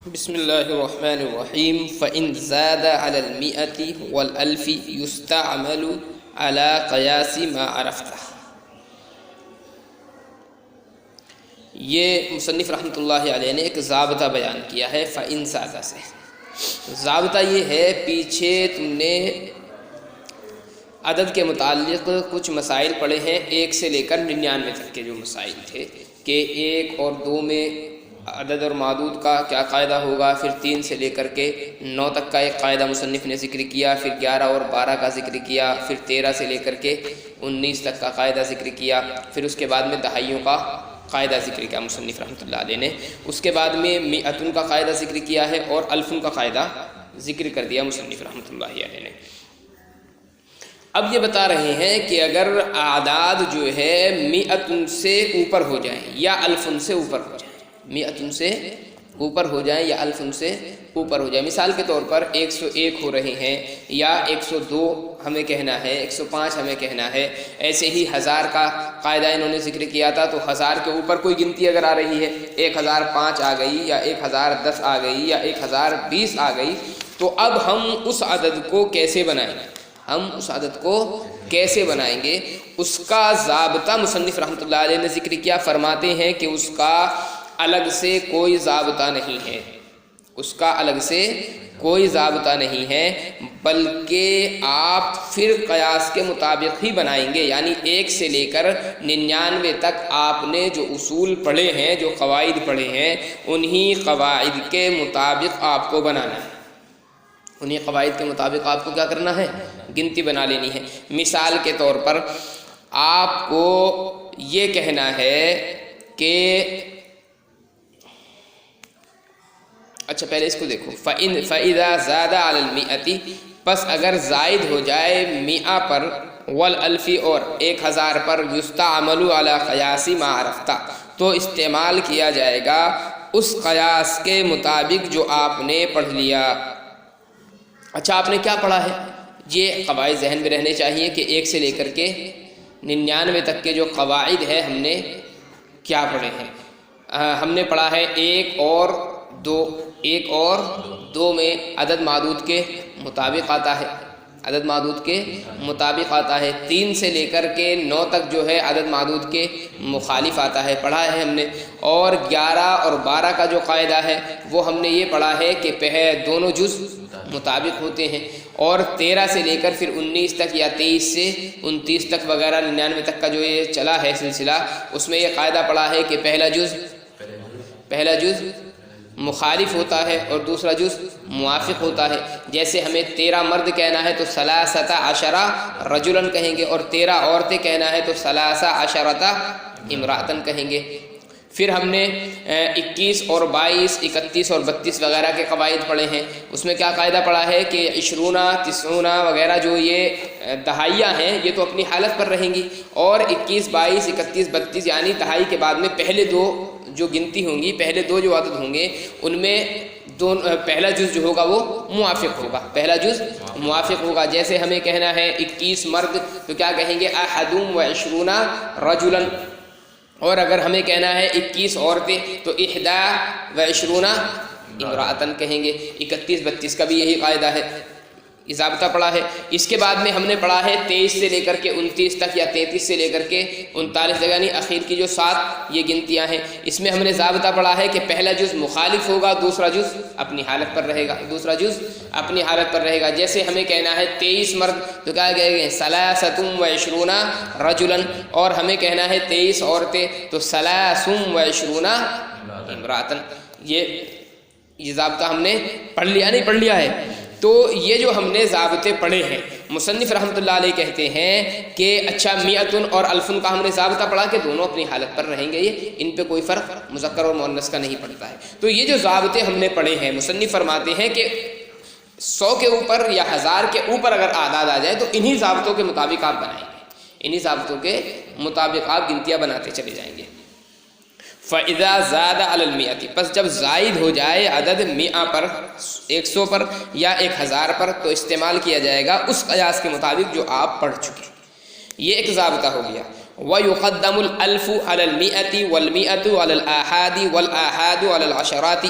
بسم اللہ الرحمن الرحیم فإن زاد على المئة والألف يستعمل على قیاس ما عرفتہ۔ یہ مصنف رحمۃ اللہ علیہ نے ایک ضابطہ بیان کیا ہے فإن زاد سے۔ ضابطہ یہ ہے، پیچھے تم نے عدد کے متعلق کچھ مسائل پڑھے ہیں، 1 سے لے کر 99 تک کے جو مسائل تھے کہ 1 اور 2 میں عدد اور معدود کا کیا قاعدہ ہوگا، پھر 3 سے لے کر کے 9 تک کا ایک قاعدہ مصنف نے ذکر کیا، پھر 11 اور 12 کا ذکر کیا، پھر 13 سے لے کر کے 19 تک کا قاعدہ ذکر کیا، پھر اس کے بعد میں دہائیوں کا قاعدہ ذکر کیا مصنف رحمۃ اللہ علیہ نے، اس کے بعد میں مئتن کا قاعدہ ذکر کیا ہے اور الفن کا قاعدہ ذکر کر دیا مصنف رحمۃ اللہ علیہ نے۔ اب یہ بتا رہے ہیں کہ اگر اعداد جو ہے مئتن سے اوپر ہو جائیں یا الفن سے اوپر ہو جائیں، مئتن سے اوپر ہو جائیں یا الفن سے اوپر ہو جائیں، مثال کے طور پر 101 ہو رہے ہیں یا 102 ہمیں کہنا ہے، 105 ہمیں کہنا ہے، ایسے ہی 1000 کا قاعدہ انہوں نے ذکر کیا تھا، تو 1000 کے اوپر کوئی گنتی اگر آ رہی ہے، 1005 آ گئی یا 1010 آ گئی یا 1020 آ گئی، تو اب ہم اس عدد کو کیسے بنائیں گے؟ ہم اس عدد کو کیسے بنائیں گے؟ اس کا ضابطہ مصنف رحمۃ اللہ علیہ نے ذکر کیا، فرماتے ہیں کہ اس کا الگ سے کوئی ضابطہ نہیں ہے، اس کا الگ سے کوئی ضابطہ نہیں ہے، بلکہ آپ پھر قیاس کے مطابق ہی بنائیں گے، یعنی 1 سے لے کر 99 تک آپ نے جو اصول پڑھے ہیں، جو قواعد پڑھے ہیں، انہی قواعد کے مطابق آپ کو بنانا ہے، انہی قواعد کے مطابق آپ کو کیا کرنا ہے؟ گنتی بنا لینی ہے۔ مثال کے طور پر آپ کو یہ کہنا ہے کہ اچھا پہلے اس کو دیکھو، فَإِذَا زَادَ عَلَى الْمِئَةِ، پس اگر زائد ہو جائے 100 پر، والالف اور 1000 پر، یستعمل علی قیاس ما عرفتہ، تو استعمال کیا جائے گا اس قیاس کے مطابق جو آپ نے پڑھ لیا۔ اچھا آپ نے کیا پڑھا ہے؟ یہ قواعد ذہن میں رہنے چاہیے کہ 1 سے لے کر کے 99 تک کے جو قواعد ہے ہم نے کیا پڑھے ہیں؟ ہم نے پڑھا ہے 1 اور 2، 1 اور 2 میں عدد معدود کے مطابق آتا ہے، عدد معدود کے مطابق آتا ہے، 3 سے لے کر کے 9 تک جو ہے عدد معدود کے مخالف آتا ہے، پڑھا ہے ہم نے، اور 11 اور 12 کا جو قاعدہ ہے وہ ہم نے یہ پڑھا ہے کہ دونوں جز مطابق ہوتے ہیں، اور 13 سے لے کر پھر 19 تک یا 23 سے 29 تک وغیرہ 99 تک کا جو یہ چلا ہے سلسلہ، اس میں یہ قاعدہ پڑھا ہے کہ پہلا جز مخالف ہوتا ہے اور دوسرا جز موافق ہوتا ہے۔ جیسے ہمیں 13 مرد کہنا ہے تو 13 رجلاً کہیں گے، اور 13 عورتیں کہنا ہے تو 13 امرأتاً کہیں گے۔ پھر ہم نے 21 اور 22، 31 اور 32 وغیرہ کے قواعد پڑھے ہیں، اس میں کیا قاعدہ پڑھا ہے کہ 20، 90 وغیرہ جو یہ دہائیاں ہیں یہ تو اپنی حالت پر رہیں گی، اور 21، 22، 31، 32 یعنی دہائی کے بعد میں پہلے 2 جو گنتی ہوں گی، پہلے 2 جو عدد ہوں گے ان میں پہلا جز جو ہوگا وہ موافق ہوگا، پہلا جز موافق ہوگا۔ جیسے ہمیں کہنا ہے 21 مرد تو کیا کہیں گے؟ 21 رجلاً، اور اگر ہمیں کہنا ہے 21 عورتیں تو 21 امرأتاً کہیں گے۔ 31، 32 کا بھی یہی قاعدہ ہے، ضابطہ پڑھا ہے۔ اس کے بعد میں ہم نے پڑھا ہے 23 سے لے کر کے 29 تک یا 33 سے لے کر کے 39 تک، یعنی اخیر کی جو 7 یہ گنتیاں ہیں، اس میں ہم نے ضابطہ پڑھا ہے کہ پہلا جز مخالف ہوگا، دوسرا جز اپنی حالت پر رہے گا، جیسے ہمیں کہنا ہے 23 مرد تو کیا کہیں گے؟ 23 رجلاً، اور ہمیں کہنا ہے 23 عورتیں تو 23 امرأتاً۔ یہ ضابطہ ہم نے پڑھ لیا، نہیں پڑھ لیا ہے؟ تو یہ جو ہم نے ضابطے پڑھے ہیں، مصنف رحمۃ اللہ علیہ کہتے ہیں کہ اچھا مئتن اور الفن کا ہم نے ضابطہ پڑھا کہ دونوں اپنی حالت پر رہیں گے، ان پہ کوئی فرق مذکر اور مؤنث کا نہیں پڑتا ہے۔ تو یہ جو ضابطے ہم نے پڑھے ہیں، مصنف فرماتے ہیں کہ 100 کے اوپر یا 1000 کے اوپر اگر اعداد آ جائے تو انہی ضابطوں کے مطابق آپ بنائیں گے، انہی ضابطوں کے مطابق آپ گنتیاں بناتے چلے جائیں گے۔ فَإِذَا زَادَ عَلَى الْمِئَةِ، پس جب زائد ہو جائے عدد 100 پر، 100 پر یا 1000 پر، تو استعمال کیا جائے گا اس قیاس کے مطابق جو آپ پڑھ چکے۔ یہ ایک ضابطہ ہو گیا۔ وَيُقَدَّمُ الْأَلْفُ عَلَى الْمِئَةِ وَالْمِئَةُ عَلَى الْآحَادِ وَالْآحَادُ عَلَى الْعَشَرَاتِ،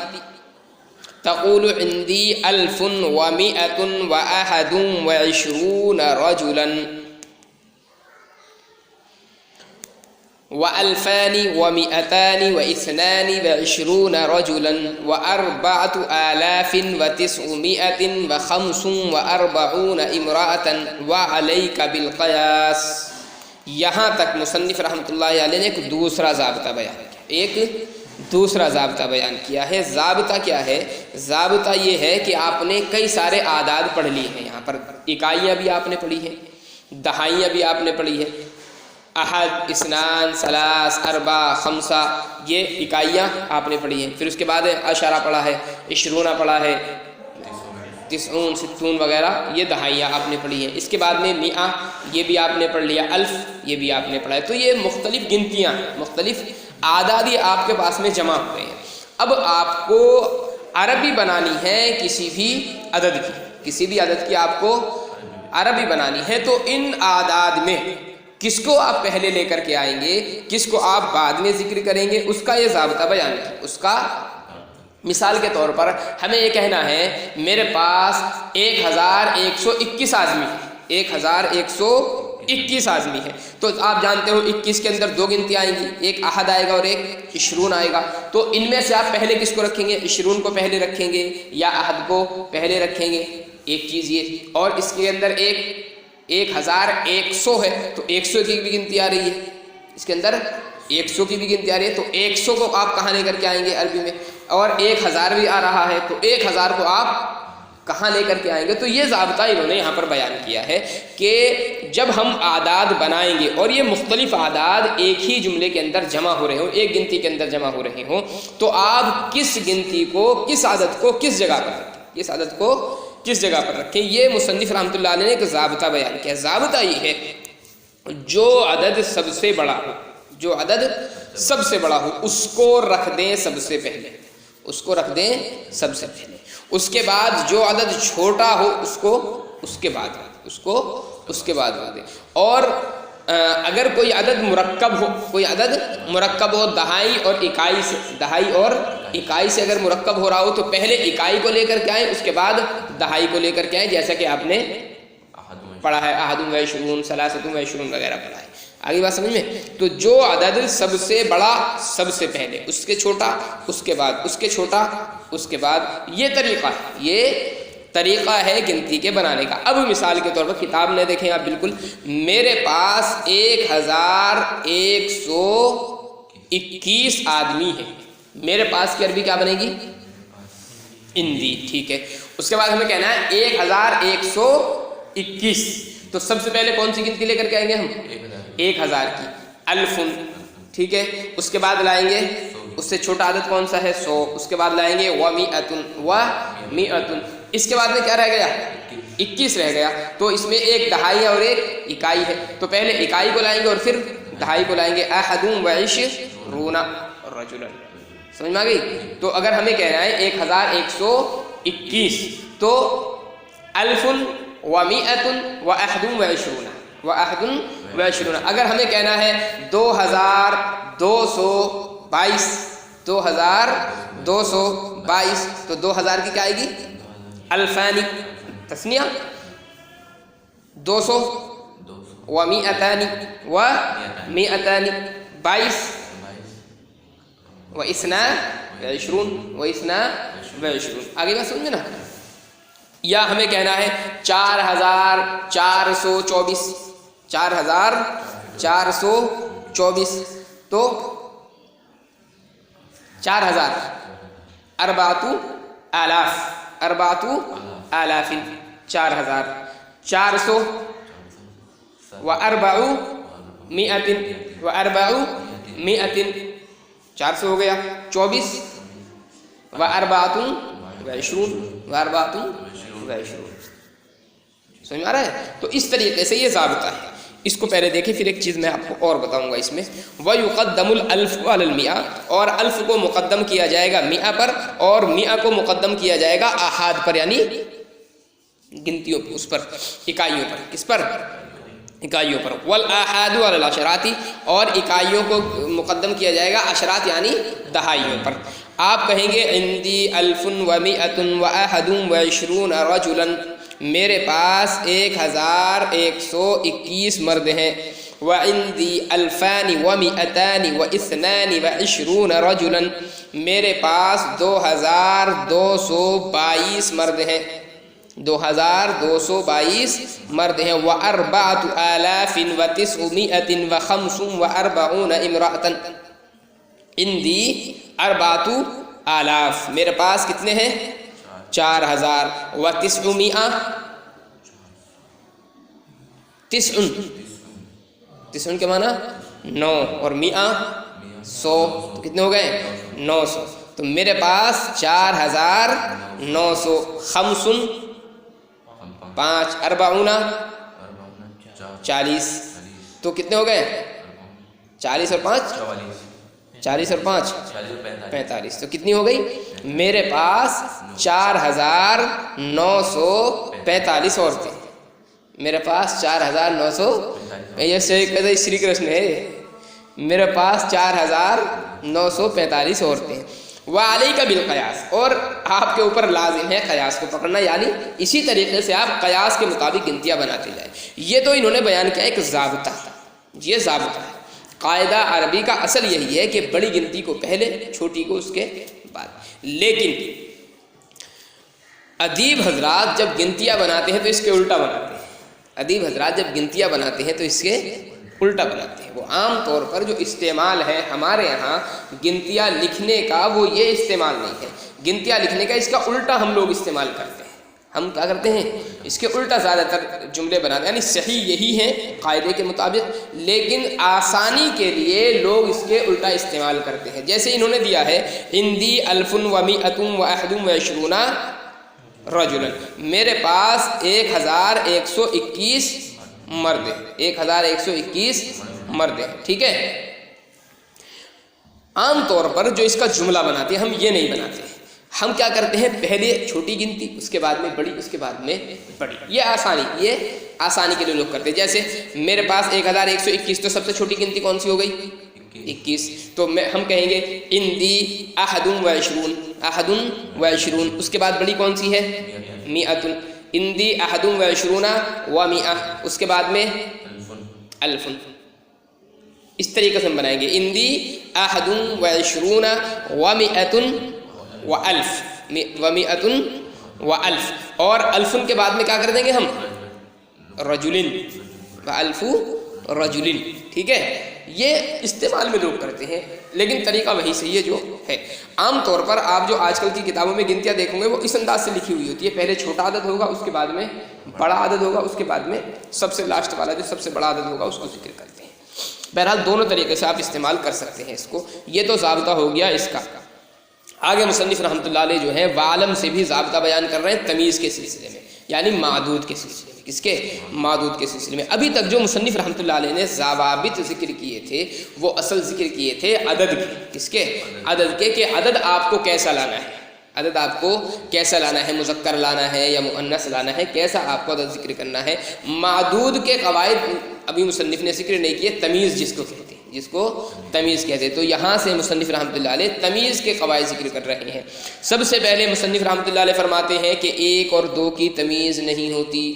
تقول عندي 1121 رجلا و2222 رجلا و4945 امرأة وعليك بالقياس. یہاں تک مصنف رحمۃ اللہ علیہ نے ایک دوسرا ضابطہ بیان کیا ہے. ضابطہ کیا ہے؟ ضابطہ یہ ہے کہ آپ نے کئی سارے اعداد پڑھ لی ہیں. یہاں پر اکائیاں بھی آپ نے پڑھی ہیں، دہائیاں بھی آپ نے پڑھی ہیں. احد، اثنان، ثلاث، اربع، خمسہ، یہ اکائیاں آپ نے پڑھی ہیں. پھر اس کے بعد عشرہ پڑھا ہے، عشرونہ پڑھا ہے، تسعون، ستون وغیرہ یہ دہائیاں آپ نے پڑھی ہیں. اس کے بعد میں میاں یہ بھی آپ نے پڑھ لیا، الف یہ بھی آپ نے پڑھا ہے. تو یہ مختلف گنتیاں، مختلف اعداد یہ آپ کے پاس میں جمع ہوئے ہیں. اب آپ کو عربی بنانی ہے کسی بھی عدد کی آپ کو عربی بنانی ہے. تو ان اعداد میں کس کو آپ پہلے لے کر کے آئیں گے، کس کو آپ بعد میں ذکر کریں گے، اس کا یہ ضابطہ بیان ہے. اس کا مثال کے طور پر ہمیں یہ کہنا ہے میرے پاس 1121 آدمی ہے، 1121 آدمی ہے. تو آپ جانتے ہو 21 کے اندر دو گنتی آئیں گی، ایک احد آئے گا اور ایک عشرون آئے گا. تو ان میں سے آپ پہلے کس کو رکھیں گے؟ عشرون کو پہلے رکھیں گے یا احد کو پہلے رکھیں گے؟ ایک چیز یہ. اور اس کے اندر 1100 ہے تو 100 کی بھی گنتی آ رہی ہے، اس کے اندر 100 کی بھی گنتی آ رہی ہے. تو 100 کو آپ کہاں لے کر کے آئیں گے عربی میں؟ اور 1000 بھی آ رہا ہے تو 1000 کو آپ کہاں لے کر کے آئیں گے؟ تو یہ ضابطہ انہوں نے یہاں پر بیان کیا ہے کہ جب ہم اعداد بنائیں گے اور یہ مختلف اعداد ایک ہی جملے کے اندر جمع ہو رہے ہوں، ایک گنتی کے اندر جمع ہو رہے ہوں، تو آپ کس گنتی کو، کس عدد کو کس جگہ پر رکھیں، یہ مصنف رحمۃ اللہ علیہ نے ایک ضابطہ بیان کیا. ضابطہ یہ ہے جو عدد سب سے بڑا ہو اس کو رکھ دیں سب سے پہلے. اس کے بعد جو عدد چھوٹا ہو اس کو اس کے بعد رکھ دیں. اور اگر کوئی عدد مرکب ہو دہائی اور اکائی سے اگر مرکب ہو رہا ہو تو پہلے اکائی کو لے کر کے آئیں، اس کے بعد دہائی کو لے کر کے آئیں، جیسا کہ آپ نے پڑھا ہے احد و عشرون، ثلاثۃ و عشرون وغیرہ پڑھا ہے. آگے بات سمجھ میں؟ تو جو عدد سب سے بڑا سب سے پہلے، اس کے چھوٹا اس کے بعد، اس کے چھوٹا اس کے بعد، یہ طریقہ ہے گنتی کے بنانے کا. اب مثال کے طور پر کتاب میں دیکھیں آپ، بالکل میرے پاس 1121 آدمی ہیں. میرے پاس کی عربی کیا بنے گی؟ اندی. ٹھیک ہے. اس کے بعد ہمیں کہنا ہے 1121. تو سب سے پہلے کون سی گنتی لے کر کے آئیں گے ہم؟ 1000 کی. الفن. ٹھیک ہے. اس کے بعد لائیں گے اس سے چھوٹا عدد کون سا ہے؟ 100. اس کے بعد لائیں گے ومیعتن. اس کے بعد میں کیا رہ گیا؟ 21 رہ گیا. تو اس میں ایک دہائی اور ایک اکائی ہے، تو پہلے اکائی کو لائیں گے اور پھر دہائی کو لائیں گے. احد و عشرون رجلا. سمجھ میں آ گئی؟ تو اگر ہمیں کہنا ہے 1121 تو الفن ومیعتن واحد و عشرون. اگر ہمیں کہنا ہے 2222 تو 2000 کی کیا آئے گی؟ الفانی تسنیہ. 200 ومیعتان 22 و22. آگے بات سمجھے نا؟ یا ہمیں کہنا ہے 4424 تو 4000 اربعۃ آلاف 4000 400 و400 400 ہو گیا. 24 و24 سمجھ میں آ رہا ہے؟ تو اس طریقے سے یہ ضابطہ ہے. اس کو پہلے دیکھیں، پھر ایک چیز میں آپ کو اور بتاؤں گا اس میں. وَيُقَدَّمُ الْأَلْفُ عَلَى الْمِئَةِ. اور الف کو مقدم کیا جائے گا مئہ پر، اور مئہ کو مقدم کیا جائے گا احاد پر، یعنی گنتیوں اس پر، اکائیوں پر. کس پر؟ اکائیوں پر. وَالْآحَادُ عَلَى الْعَشَرَاتِ. اور اکائیوں کو مقدم کیا جائے گا عشرات یعنی دہائیوں پر. آپ کہیں گے عندی الف و مئۃ و احد و عشرون رجلا، میرے پاس 1121 مرد ہیں. وعندی الفان و مئتان و اثنان و عشرون رجلا، میرے پاس 2222 مرد ہیں، 2222 مرد ہیں. واربعۃ آلاف و تسعمائۃ و خمس و اربعون امرأۃ، عندی اربعۃ آلاف، میرے پاس کتنے ہیں؟ 4000. و تسعمائہ، تسعن کے معنی 9، اور مئہ 100، تو کتنے ہو گئے؟ 900. تو میرے پاس 4900. خمسن 5، اربعون 40، تو کتنے ہو گئے؟ 40 اور 5 45. تو کتنی ہو گئی؟ میرے پاس 4945 عورتیں. میرے پاس 4900، یہ شری کرشن ہے. میرے پاس 4945 عورتیں. وعلیک بالقیاس، اور آپ کے اوپر لازم ہے قیاس کو پکڑنا، یعنی اسی طریقے سے آپ قیاس کے مطابق گنتیاں بناتے جائیں. یہ تو انہوں نے بیان کیا ایک ضابطہ، یہ ضابطہ ہے. قاعدہ عربی کا اصل یہی ہے کہ بڑی گنتی کو پہلے، چھوٹی کو اس کے بعد. لیکن ادیب حضرات جب گنتیاں بناتے ہیں تو اس کے الٹا بناتے ہیں. ادیب حضرات جب گنتیاں بناتے ہیں تو اس کے الٹا بناتے ہیں. وہ عام طور پر جو استعمال ہے ہمارے یہاں گنتیاں لکھنے کا، وہ یہ استعمال نہیں ہے. گنتیاں لکھنے کا اس کا الٹا ہم لوگ استعمال کرتے ہیں. ہم کیا کرتے ہیں؟ اس کے الٹا زیادہ تر جملے بناتے ہیں. یعنی صحیح یہی ہے قاعدے کے مطابق، لیکن آسانی کے لیے لوگ اس کے الٹا استعمال کرتے ہیں. جیسے انہوں نے دیا ہے عندی الف و مئۃ و احد و عشرون رجلا، میرے پاس 1121 مرد ہیں، 1121 مرد ہیں. ٹھیک ہے. عام طور پر جو اس کا جملہ بناتے ہیں ہم یہ نہیں بناتے. ہم کیا کرتے ہیں؟ پہلے چھوٹی گنتی، اس کے بعد میں بڑی، اس کے بعد میں بڑی. یہ آسانی کے لیے لوگ کرتے ہیں. جیسے میرے پاس 1121، تو سب سے چھوٹی گنتی کون سی ہو گئی؟ 21. تو ہم کہیں گے عندی احد و عشرون، احد و عشرون. اس کے بعد بڑی کون سی ہے؟ مئۃ. عندی احد و عشرون و مئہ، اس کے بعد میں الف. اس طریقے سے ہم بنائیں گے عندی احد و عشرون و مئۃ و الف، و مئۃ و الف. اور الفن کے بعد میں کیا کر دیں گے ہم؟ رجلن، و الف رجلن. ٹھیک ہے. یہ استعمال میں لوگ کرتے ہیں، لیکن طریقہ وہی صحیح ہے جو ہے. عام طور پر آپ جو آج کل کی کتابوں میں گنتیاں دیکھیں گے وہ اس انداز سے لکھی ہوئی ہوتی ہے. پہلے چھوٹا عدد ہوگا، اس کے بعد میں بڑا عدد ہوگا، اس کے بعد میں سب سے لاسٹ والا جو سب سے بڑا عدد ہوگا اس کو ذکر کرتے ہیں. بہرحال دونوں طریقے سے آپ استعمال کر سکتے ہیں اس کو. یہ تو ضابطہ ہو گیا اس کا. آگے مصنف رحمۃ اللہ علیہ جو ہے وعلم سے بھی ضابطہ بیان کر رہے ہیں تمیز کے سلسلے میں، یعنی معدود کے سلسلے میں. کس کے؟ معدود کے سلسلے میں. ابھی تک جو مصنف رحمۃ اللہ علیہ نے ضوابط ذکر کیے تھے وہ اصل ذکر کیے تھے عدد کے. کس کے؟ عدد کے، کہ عدد آپ کو کیسا لانا ہے. عدد آپ کو کیسا لانا ہے، مذکر لانا ہے یا مؤنث لانا ہے، کیسا آپ کو عدد ذکر کرنا ہے. معدود کے قواعد ابھی مصنف نے ذکر نہیں کیے. تمیز جس کو کہتے ہیں، جس کو تمیز کہتے ہیں، تو یہاں سے مصنف رحمۃ اللہ علیہ تمیز کے قواعد ذکر کر رہے ہیں. سب سے پہلے مصنف رحمۃ اللہ علیہ فرماتے ہیں کہ 1 اور 2 کی تمیز نہیں ہوتی.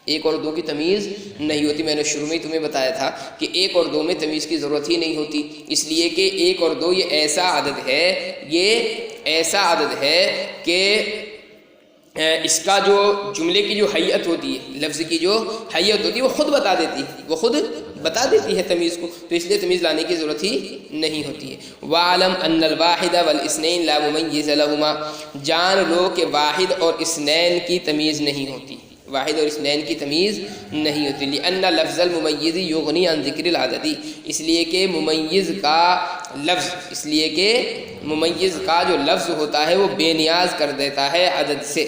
1 اور 2 کی تمیز نہیں ہوتی. میں نے شروع میں ہی تمہیں بتایا تھا کہ 1 اور 2 میں تمیز کی ضرورت ہی نہیں ہوتی، اس لیے کہ 1 اور 2 یہ ایسا عدد ہے، یہ ایسا عدد ہے کہ اس کا جو جملے کی جو حیت ہوتی ہے، لفظ کی جو حیت ہوتی ہے وہ خود بتا دیتی ہے، وہ خود بتا دیتی ہے تمیز کو. تو اس لیے تمیز لانے کی ضرورت ہی نہیں ہوتی ہے. وَعْلَمْ أَنَّ الْوَاحِدَ وَالْإِثْنَيْنِ لَا مُمَيِّزَ لَهُمَا، جان لو کہ واحد اور اثنین کی تمیز نہیں ہوتی. واحد اور اثنین کی تمیز نہیں ہوتی. لِأَنَّ لَفْظَ الْمُمَيِّزِ يُغْنِي عَنْ ذِكْرِ الْعَدَدِ، اس لیے کہ ممیز کا لفظ، اس لیے کہ ممیز کا جو لفظ ہوتا ہے وہ بے نیاز کر دیتا ہے عدد سے،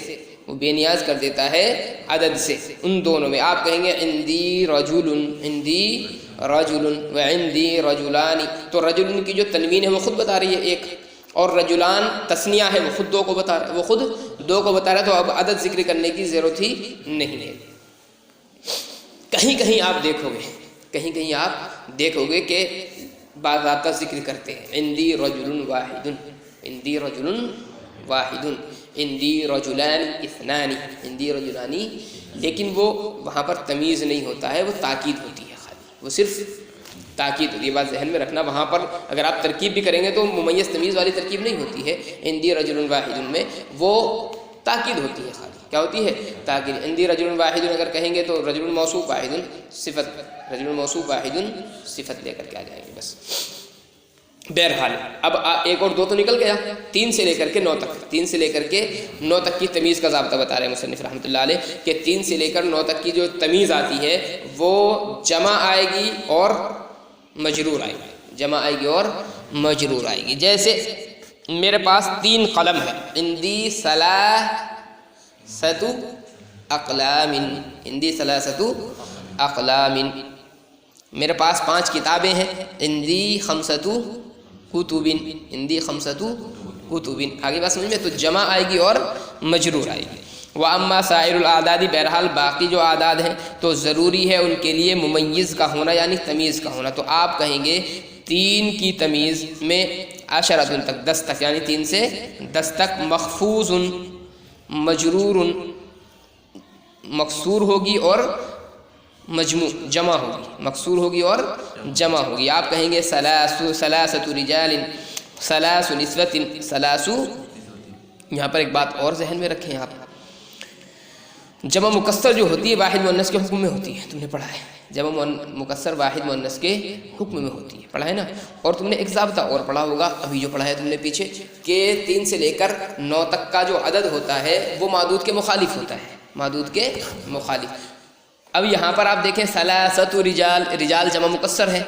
وہ بے نیاز کر دیتا ہے عدد سے. ان دونوں میں آپ کہیں گے عندی رجل، عندی رجل و عندی رجلان. تو رجل کی جو تنوین ہے وہ خود بتا رہی ہے 1، اور رجلان تثنیہ ہے وہ خود 2 کو بتا رہا ہے، وہ خود 2 کو بتا رہا ہے. تو اب عدد ذکر کرنے کی ضرورت ہی نہیں ہے. کہیں کہیں آپ دیکھو گے کہ باضابطہ ذکر کرتے ہیں عندی رجل واحد، عندی رجل واحد، عندی رجلان اثنان، عندی رجلانی، لیکن وہ وہاں پر تمیز نہیں ہوتا ہے، وہ تاکید ہوتی ہے، خالی وہ صرف تاکید ہوتی ہے. بات ذہن میں رکھنا، وہاں پر اگر آپ ترکیب بھی کریں گے تو ممیز تمیز والی ترکیب نہیں ہوتی ہے. عندی رجل واحد میں وہ تاکید ہوتی ہے، خالی کیا ہوتی ہے؟ تاکید. عندی رجل واحد اگر کہیں گے تو رجل موصوف، واحد صفت، رجل موصوف واحد صفت لے کر کے آ جائیں گے بس. بہرحال اب ایک اور دو تو نکل گیا، 3 سے لے کر کے 9 تک، 3 سے لے کر کے 9 تک کی تمیز کا ضابطہ بتا رہے ہیں مصنف رحمۃ اللہ علیہ کہ 3 سے لے کر 9 تک کی جو تمیز آتی ہے وہ جمع آئے گی اور مجرور آئے گی، جمع آئے گی اور مجرور آئے گی. جیسے میرے پاس 3 قلم ہے، عندی ثلاثۃ اقلام، عندی ثلاثۃ اقلام. میرے پاس 5 کتابیں ہیں، عندی خمسۃ کتب، عندی خمسۃ کتب. آگے بات سمجھ میں؟ تو جمع آئے گی اور مجرور آئے گی. واما سائر الاعداد، بہرحال باقی جو اعداد ہیں تو ضروری ہے ان کے لیے ممیز کا ہونا یعنی تمیز کا ہونا. تو آپ کہیں گے 3 کی تمیز میں عشرۃ تک، 10 تک، یعنی 3 سے 10 تک مخفوض مجرور مکسور ہوگی اور مجموع جمع ہوگی، مکسور ہوگی اور جمع ہوگی. آپ کہیں گے ثلاثۃ رجال، ثلاث نسوۃ، ثلاث. یہاں پر ایک بات اور ذہن میں رکھیں آپ، جمع مکسر جو ہوتی ہے واحد مؤنث کے حکم میں ہوتی ہے، تم نے پڑھا ہے. جمع مکسر واحد مؤنث کے حکم میں ہوتی ہے، پڑھا ہے نا. اور تم نے ایک ضابطہ اور پڑھا ہوگا ابھی جو پڑھا ہے تم نے پیچھے، کہ 3 سے لے کر 9 تک کا جو عدد ہوتا ہے وہ معدود کے مخالف ہوتا ہے، معدود کے مخالف. اب یہاں پر آپ دیکھیں ثلاثۃ رجال، رجال جمع مکسر ہے،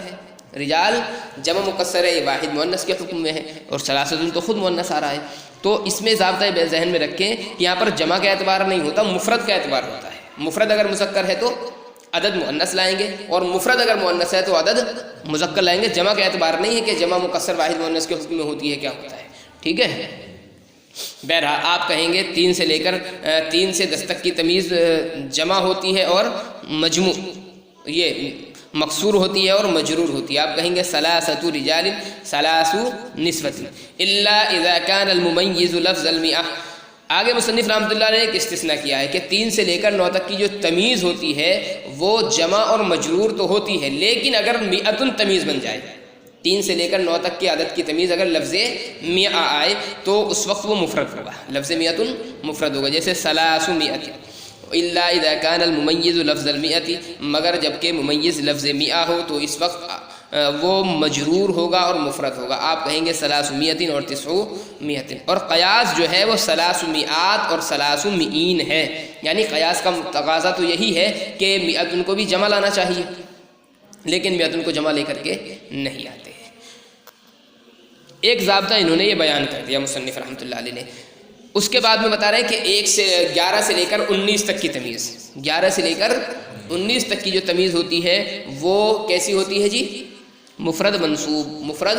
رجال جمع مکسر ہے، یہ واحد مؤنث کے حکم میں ہے، اور ثلاثۃ تو خود مؤنث آ رہا ہے. تو اس میں ضابطہ ذہن میں رکھیں کہ یہاں پر جمع کا اعتبار نہیں ہوتا، مفرد کا اعتبار ہوتا ہے. مفرد اگر مذکر ہے تو عدد مؤنث لائیں گے، اور مفرد اگر مؤنث ہے تو عدد مذکر لائیں گے. جمع کا اعتبار نہیں ہے کہ جمع مکسر واحد مؤنث کے حکم میں ہوتی ہے، کیا ہوتا ہے. ٹھیک ہے. بہرحال آپ کہیں گے 3 سے لے کر 3 سے 10 تک کی تمیز جمع ہوتی ہے اور مجموع یہ مکسور ہوتی ہے اور مجرور ہوتی ہے. آپ کہیں گے ثلاثۃ رجال، ثلاث نسوۃ، الا اذا كان المميز لفظ المئہ. آگے مصنف رحمۃ اللہ نے ایک استثناء کیا ہے کہ 3 سے لے کر 9 تک کی جو تمیز ہوتی ہے وہ جمع اور مجرور تو ہوتی ہے، لیکن اگر مئۃ تمیز بن جائے، 3 سے لے کر 9 تک کی عدد کی تمیز اگر لفظ مئہ آئے تو اس وقت وہ مفرد ہوگا، لفظ مئۃ مفرد ہوگا. جیسے ثلاث مئۃ، الا اذا كان المميز لفظ المئۃ، مگر جب کہ ممیز لفظ مئہ ہو تو اس وقت وہ مجرور ہوگا اور مفرد ہوگا. آپ کہیں گے ثلاث مئۃ اور تسع مئۃ. اور قیاس جو ہے وہ ثلاث مئات اور ثلاث مئین ہے، یعنی قیاس کا تقاضا تو یہی ہے کہ مئۃ کو بھی جمع لانا چاہیے، لیکن مئۃ کو جمع لے کر کے نہیں آتے. ایک ضابطہ انہوں نے یہ بیان کر دیا مصنف رحمۃ اللہ علیہ نے. اس کے بعد میں بتا رہے ہیں کہ 11 سے لے کر 19 تک کی تمیز، 11 سے لے کر 19 تک کی جو تمیز ہوتی ہے وہ کیسی ہوتی ہے جی؟ مفرد منصوب، مفرد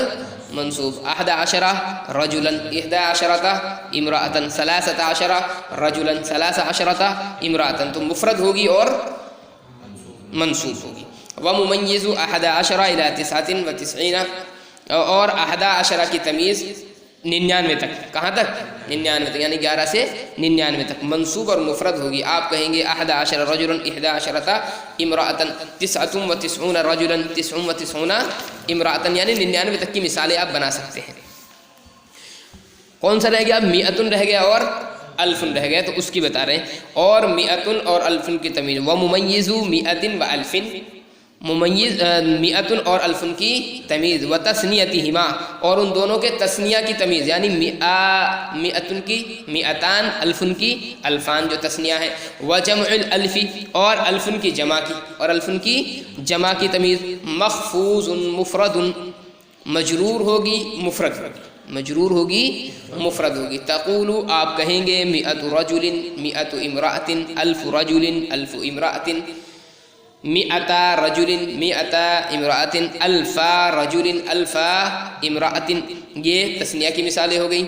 منصوب. 11 رجلا، 11 امرأة، 13 رجلا، 13 امرأة. تو مفرد ہوگی اور منصوب ہوگی. وممیز 11 الى 99، اور 11 کی تمیز 99 تک. کہاں تک؟ 99 تک، یعنی 11 سے 99 تک منصوب اور مفرد ہوگی. آپ کہیں گے 11 رجلا، 11 امرأة، 99 رجلا، 99 امرأة، یعنی 99 تک کی مثالیں آپ بنا سکتے ہیں. کون سا رہ گیا؟ مئۃ رہ گیا اور الف رہ گیا، تو اس کی بتا رہے ہیں. اور مئۃ اور الف کی تمیز، وممیز مئۃ والف، ممیز مئۃ اور الف کی تمیز، و تثنیتہما، اور ان دونوں کے تثنیہ کی تمیز، یعنی مئۃ کی مئتان، الف کی الفان جو تثنیہ ہے. و جمع الالف، اور الف کی جمع کی، اور الف کی جمع کی تمیز. مخفوض مفرد، مجرور ہوگی مفرد ہوگی، مجرور ہوگی مفرد ہوگی. تقول، آپ کہیں گے مئۃ رجل، مئۃ امرأۃ، الف رجل، الف امرأۃ، مئۃ رجل، مئۃ امرأۃ، الفا رجل، الفا امرأۃ. یہ تثنیہ کی مثالیں ہو گئیں.